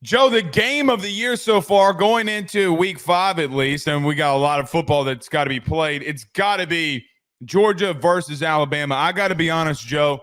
Joe, the game of the year so far, going into week 5 at least, and we got a lot of football that's got to be played. It's got to be Georgia versus Alabama. I got to be honest, Joe.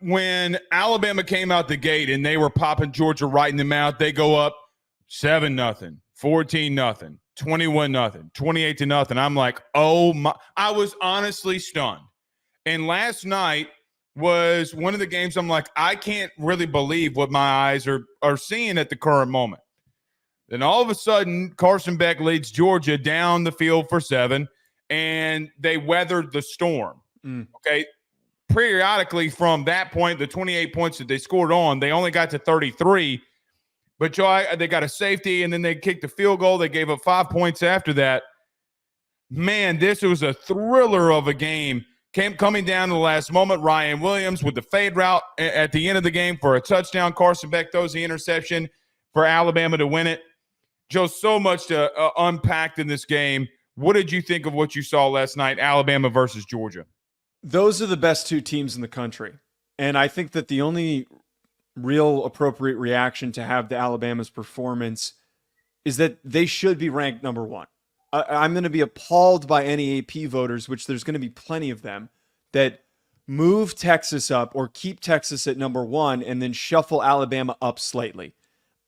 When Alabama came out the gate and they were popping Georgia right in the mouth, they go up 7-0, 14-0, 21-0, 28-0. I'm like, oh my! I was honestly stunned. And last night was one of the games I'm like, I can't really believe what my eyes are seeing at the current moment. Then all of a sudden, Carson Beck leads Georgia down the field for 7, and they weathered the storm. Okay. Periodically from that point, the 28 points that they scored on, they only got to 33. But Joe, they got a safety, and then they kicked a field goal. They gave up 5 points after that. Man, this was a thriller of a game. Coming down to the last moment, Ryan Williams with the fade route at the end of the game for a touchdown. Carson Beck throws the interception for Alabama to win it. Joe, so much to unpack in this game. What did you think of what you saw last night, Alabama versus Georgia? Those are the best two teams in the country. And I think that the only real appropriate reaction to have to Alabama's performance is that they should be ranked number 1. I'm going to be appalled by any AP voters, which there's going to be plenty of them, that move Texas up or keep Texas at number 1 and then shuffle Alabama up slightly.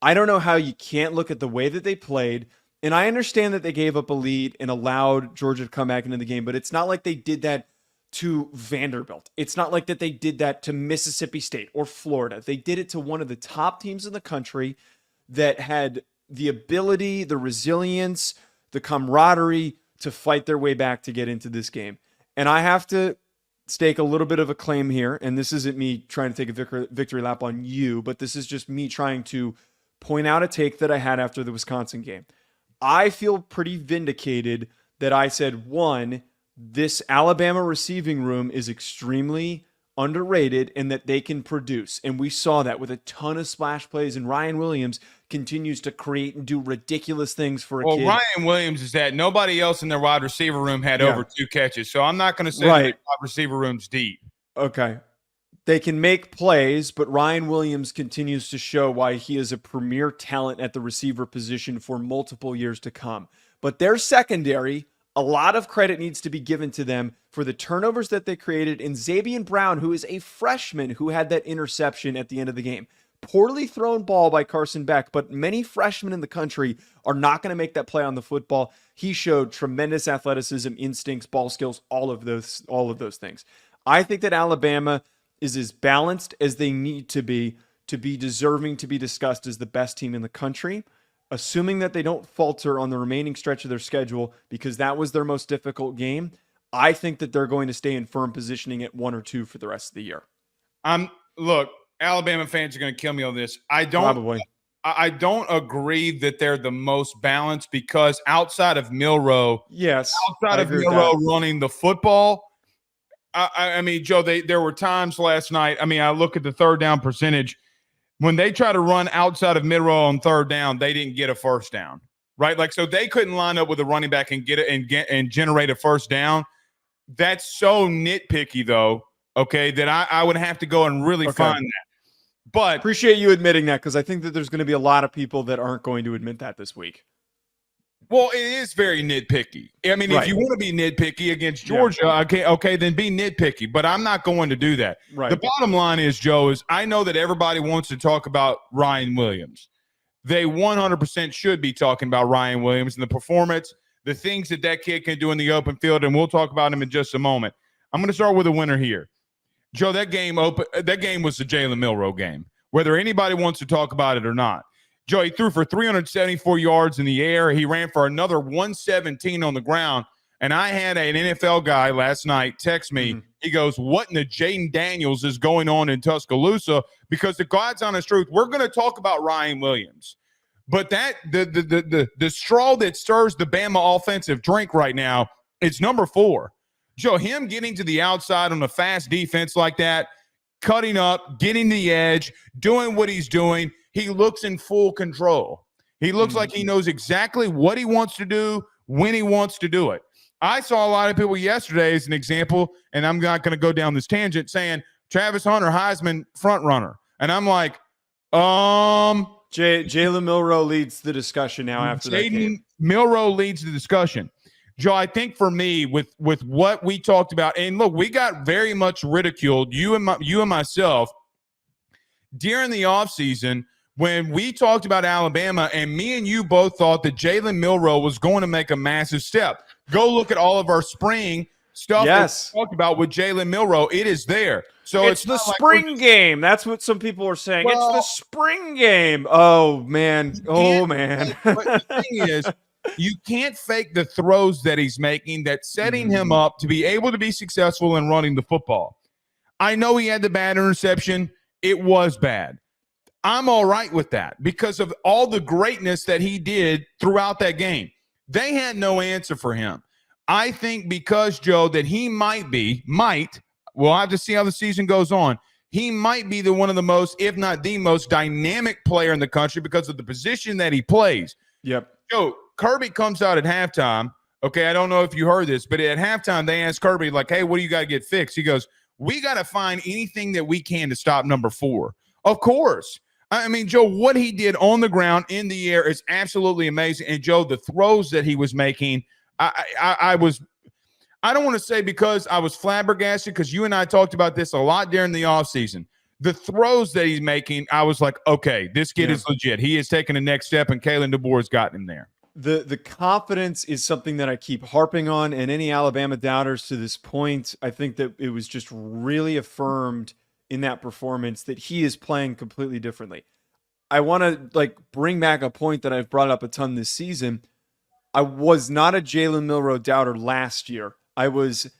I don't know how you can't look at the way that they played. And I understand that they gave up a lead and allowed Georgia to come back into the game, but it's not like they did that to Vanderbilt. It's not like that they did that to Mississippi State or Florida. They did it to one of the top teams in the country that had the ability, the resilience, the camaraderie to fight their way back to get into this game. And I have to stake a little bit of a claim here, and this isn't me trying to take a victory lap on you, but this is just me trying to point out a take that I had after the Wisconsin game. I feel pretty vindicated that I said, 1, this Alabama receiving room is extremely underrated and that they can produce. And we saw that with a ton of splash plays, and Ryan Williams continues to create and do ridiculous things for a kid. Well, Ryan Williams is that nobody else in their wide receiver room had over 2 catches. So I'm not going to say that wide receiver room's deep. Okay. They can make plays, but Ryan Williams continues to show why he is a premier talent at the receiver position for multiple years to come. But their secondary, a lot of credit needs to be given to them for the turnovers that they created. And Xavier Brown, who is a freshman who had that interception at the end of the game. Poorly thrown ball by Carson Beck, but many freshmen in the country are not going to make that play on the football. He showed tremendous athleticism, instincts, ball skills, all of those things. I think that Alabama is as balanced as they need to be deserving to be discussed as the best team in the country, assuming that they don't falter on the remaining stretch of their schedule, because that was their most difficult game. I think that they're going to stay in firm positioning at 1 or 2 for the rest of the year. Look, Alabama fans are going to kill me on this. I don't agree that they're the most balanced, because outside of Milroe, running the football, I mean, Joe, there were times last night. I mean, I look at the third down percentage. When they try to run outside of Milroe on third down, they didn't get a first down, right? Like, so they couldn't line up with a running back and get it and generate a first down. That's so nitpicky, though. Okay, that I would have to go and really find that. But appreciate you admitting that, because I think that there's going to be a lot of people that aren't going to admit that this week. Well, it is very nitpicky. I mean, if you want to be nitpicky against Georgia, okay, then be nitpicky. But I'm not going to do that. Right. The bottom line is, Joe, is I know that everybody wants to talk about Ryan Williams. They 100% should be talking about Ryan Williams and the performance, the things that kid can do in the open field, and we'll talk about him in just a moment. I'm going to start with a winner here. Joe, that game was the Jaylen Milroe game, whether anybody wants to talk about it or not. Joe, he threw for 374 yards in the air. He ran for another 117 on the ground. And I had an NFL guy last night text me. He goes, what in the Jaden Daniels is going on in Tuscaloosa? Because the God's honest truth, we're going to talk about Ryan Williams. But that the straw that stirs the Bama offensive drink right now, it's number 4. Joe, him getting to the outside on a fast defense like that, cutting up, getting the edge, doing what he's doing, he looks in full control. He looks like he knows exactly what he wants to do, when he wants to do it. I saw a lot of people yesterday as an example, and I'm not going to go down this tangent, saying Travis Hunter, Heisman front runner. And I'm like, Jaylen Milroe leads the discussion now after that game. Milroe leads the discussion. Joe, I think for me, with what we talked about, and look, we got very much ridiculed, you and myself, during the offseason when we talked about Alabama, and me and you both thought that Jaylen Milroe was going to make a massive step. Go look at all of our spring stuff that we talked about with Jaylen Milroe. It is there. So it's the spring game. That's what some people are saying. Well, it's the spring game. Oh, man. Oh, man. But the thing is, you can't fake the throws that he's making that's setting him up to be able to be successful in running the football. I know he had the bad interception. It was bad. I'm all right with that because of all the greatness that he did throughout that game. They had no answer for him. I think because, Joe, that he we'll have to see how the season goes on. He might be one of the most, if not the most dynamic player in the country because of the position that he plays. Yep. Joe, Kirby comes out at halftime. Okay, I don't know if you heard this, but at halftime they asked Kirby, like, hey, what do you got to get fixed? He goes, we got to find anything that we can to stop number 4. Of course. I mean, Joe, what he did on the ground, in the air is absolutely amazing. And, Joe, the throws that he was making, I don't want to say because I was flabbergasted because you and I talked about this a lot during the offseason. The throws that he's making, I was like, okay, this kid is legit. He is taking the next step, and Kalen DeBoer has gotten him there. The confidence is something that I keep harping on, and any Alabama doubters to this point, I think that it was just really affirmed in that performance that he is playing completely differently. I want to bring back a point that I've brought up a ton this season. I was not a Jaylen Milroe doubter last year. I was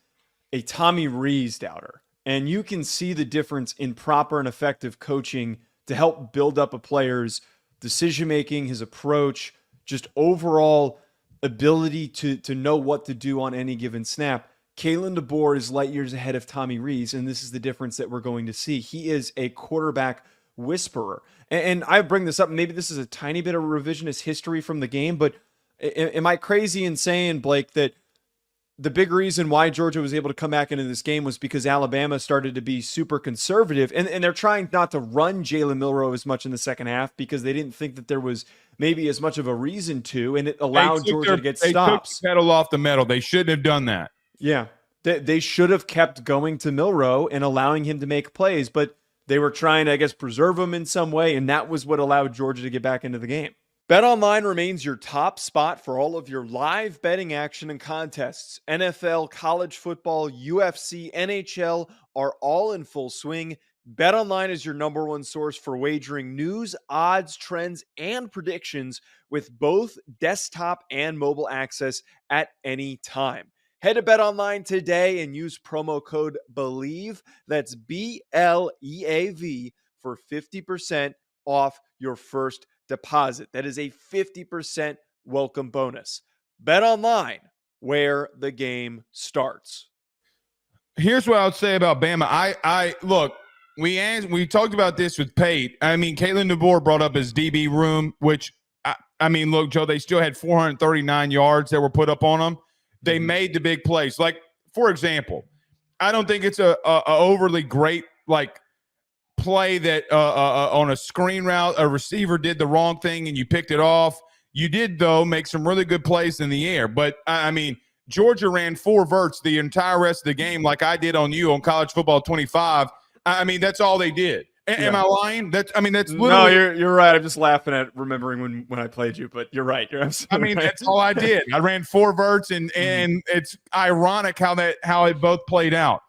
a Tommy Rees doubter. And you can see the difference in proper and effective coaching to help build up a player's decision-making, his approach, just overall ability to know what to do on any given snap. Kalen DeBoer is light years ahead of Tommy Rees, and this is the difference that we're going to see. He is a quarterback whisperer. And I bring this up, maybe this is a tiny bit of revisionist history from the game, but am I crazy in saying, Blake, that the big reason why Georgia was able to come back into this game was because Alabama started to be super conservative, and they're trying not to run Jaylen Milroe as much in the second half because they didn't think that there was maybe as much of a reason to, and it allowed Georgia to get stops. They took the pedal off the metal. They shouldn't have done that. Yeah, they should have kept going to Milroe and allowing him to make plays, but they were trying to, I guess, preserve him in some way, and that was what allowed Georgia to get back into the game. BetOnline remains your top spot for all of your live betting action and contests. NFL, college football, UFC, NHL are all in full swing. BetOnline is your number one source for wagering news, odds, trends, and predictions with both desktop and mobile access at any time. Head to BetOnline today and use promo code BELIEVE, that's BLEAV, for 50% off your first deposit. That is a 50% welcome bonus. BetOnline, where the game starts. Here's what I would say about Bama. I look, we talked about this with Pate. I mean, Kalen DeBoer brought up his DB room, which I mean, look, Joe, they still had 439 yards that were put up on them. They made the big plays. Like, for example, I don't think it's a overly great play that on a screen route a receiver did the wrong thing and you picked it off. You did, though, make some really good plays in the air. But, I mean, Georgia ran 4 verts the entire rest of the game like I did on you on College Football 25. I mean, that's all they did. Am I lying? That's literally. No, you're right. I'm just laughing at remembering when I played you, but you're right. You're absolutely right. That's all I did. I ran 4 verts, and it's ironic how it both played out.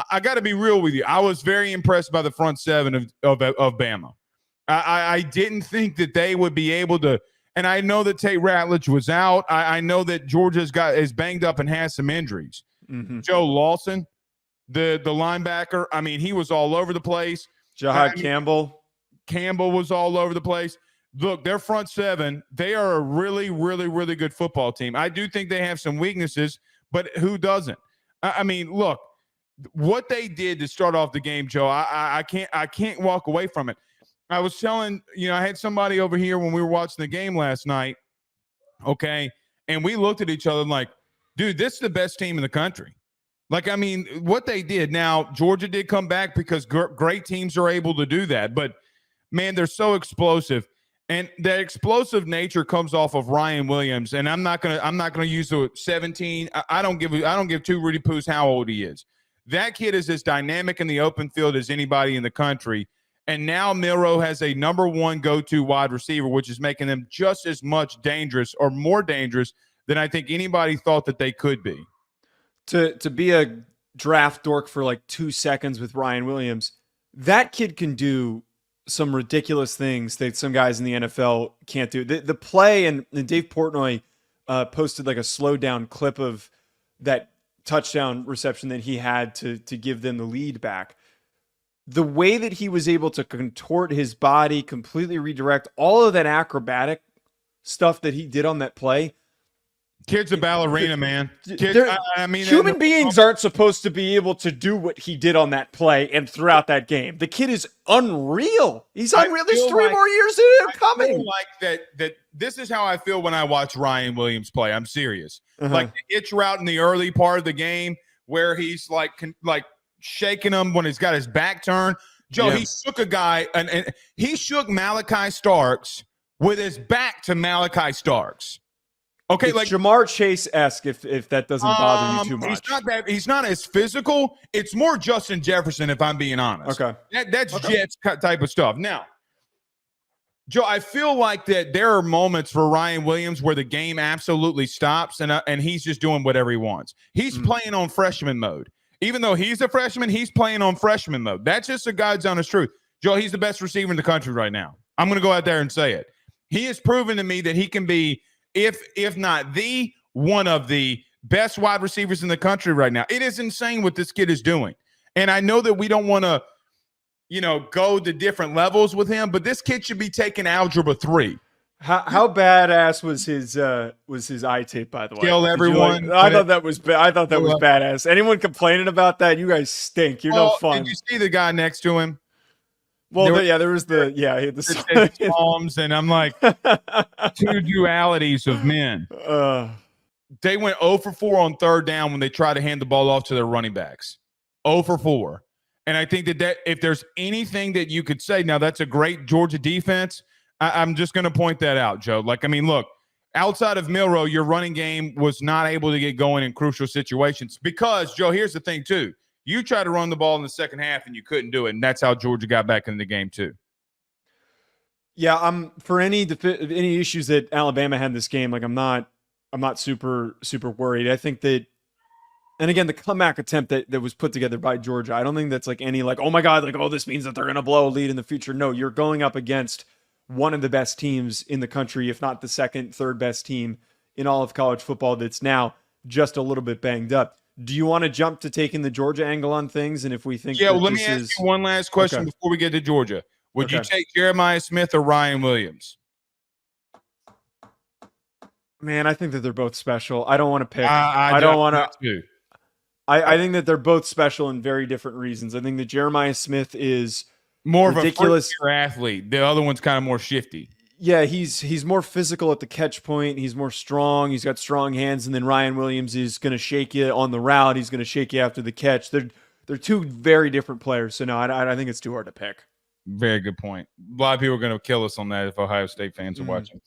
I got to be real with you. I was very impressed by the front seven of Bama. I didn't think that they would be able to. And I know that Tate Ratledge was out. I know that Georgia's is banged up and has some injuries. Joe Lawson, the linebacker, I mean, he was all over the place. Jahad Campbell was all over the place. Look, their front seven, they are a really, really, really good football team. I do think they have some weaknesses, but who doesn't? I mean, look, what they did to start off the game, Joe, I can't walk away from it. I was telling, I had somebody over here when we were watching the game last night, okay, and we looked at each other like, dude, this is the best team in the country. Like, I mean, what they did. Now, Georgia did come back because great teams are able to do that. But, man, they're so explosive. And the explosive nature comes off of Ryan Williams. And I'm not gonna use the 17. I don't give two Rudy Poos how old he is. That kid is as dynamic in the open field as anybody in the country. And now Milroe has a number one go-to wide receiver, which is making them just as much dangerous or more dangerous than I think anybody thought that they could be. To be a draft dork for like 2 seconds with Ryan Williams, that kid can do some ridiculous things that some guys in the NFL can't do. The play, and Dave Portnoy posted like a slowed down clip of that touchdown reception that he had to give them the lead back. The way that he was able to contort his body, completely redirect, all of that acrobatic stuff that he did on that play. Kid's a ballerina, man. Human beings aren't supposed to be able to do what he did on that play and throughout that game. The kid is unreal. He's unreal. There's 3 more years coming. I feel like that this is how I feel when I watch Ryan Williams play. I'm serious. Like the hitch route in the early part of the game where he's like shaking him when he's got his back turned. Joe, he shook a guy and he shook Malachi Starks with his back to Malachi Starks. Okay, it's like Jamar Chase-esque if that doesn't bother you too much. He's not as physical. It's more Justin Jefferson, if I'm being honest. Okay. That's Jets type of stuff. Now, Joe, I feel like that there are moments for Ryan Williams where the game absolutely stops and he's just doing whatever he wants. He's playing on freshman mode. Even though he's a freshman, he's playing on freshman mode. That's just a God's honest truth. Joe, he's the best receiver in the country right now. I'm going to go out there and say it. He has proven to me that he can be, if not the one of the best wide receivers in the country right now. It is insane what this kid is doing. And I know that we don't want to, go to different levels with him, but this kid should be taking Algebra 3. How badass was his eye tape, by the way? Kill everyone. I thought that was badass. Anyone complaining about that? You guys stink. You're no fun. Did you see the guy next to him? Well, there was the palms, and I'm like, two dualities of men. They went 0 for 4 on third down when they tried to hand the ball off to their running backs. 0 for 4. And I think that if there's anything that you could say, now that's a great Georgia defense. I'm just going to point that out, Joe. Look, outside of Milroe, your running game was not able to get going in crucial situations because, Joe, here's the thing, too. You tried to run the ball in the second half and you couldn't do it, and that's how Georgia got back in the game, too. Yeah, for any issues that Alabama had in this game, I'm not super worried. I think that, and again, the comeback attempt that was put together by Georgia, I don't think that's oh my God, this means that they're going to blow a lead in the future. No, you're going up against one of the best teams in the country, if not the second, third best team in all of college football that's now just a little bit banged up. Do you want to jump to taking the Georgia angle on things? And if we think let me ask you one last question before we get to Georgia. Would you take Jeremiah Smith or Ryan Williams? Man, I think that they're both special. I don't want to pick. I don't want to. I think that they're both special in very different reasons. I think that Jeremiah Smith is more ridiculous. Of a athlete. The other one's kind of more shifty. Yeah, he's more physical at the catch point. He's more strong. He's got strong hands. And then Ryan Williams is going to shake you on the route. He's going to shake you after the catch. They're two very different players. So no, I think it's too hard to pick. Very good point. A lot of people are going to kill us on that if Ohio State fans are watching.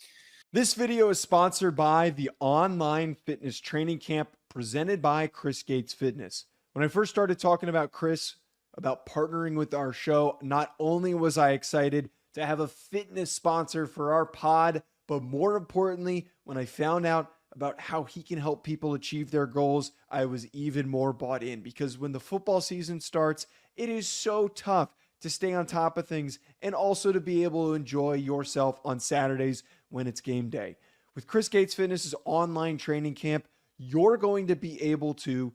This video is sponsored by the online fitness training camp presented by Chris Gates Fitness. When I first started talking about Chris, about partnering with our show, not only was I excited to have a fitness sponsor for our pod, but more importantly, when I found out about how he can help people achieve their goals, I was even more bought in, because when the football season starts, it is so tough to stay on top of things and also to be able to enjoy yourself on Saturdays when it's game day. With Chris Gates Fitness's online training camp, you're going to be able to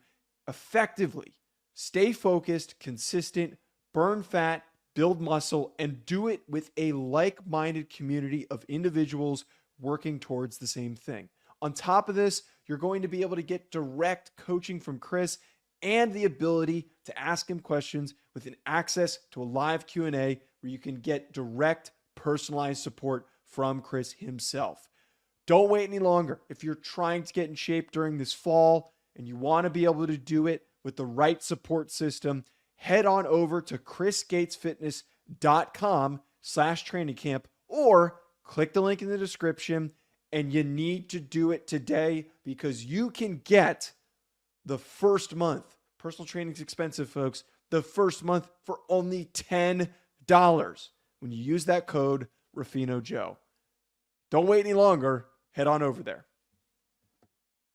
effectively stay focused, consistent, burn fat, build muscle, and do it with a like-minded community of individuals working towards the same thing. On top of this, you're going to be able to get direct coaching from Chris and the ability to ask him questions with an access to a live Q&A where you can get direct personalized support from Chris himself. Don't wait any longer. If you're trying to get in shape during this fall and you want to be able to do it with the right support system, head on over to chrisgatesfitness.com/training camp or click the link in the description, and you need to do it today because you can get the first month. Personal training is expensive, folks. The first month for only $10 when you use that code Ruffino Joe. Don't wait any longer. Head on over there.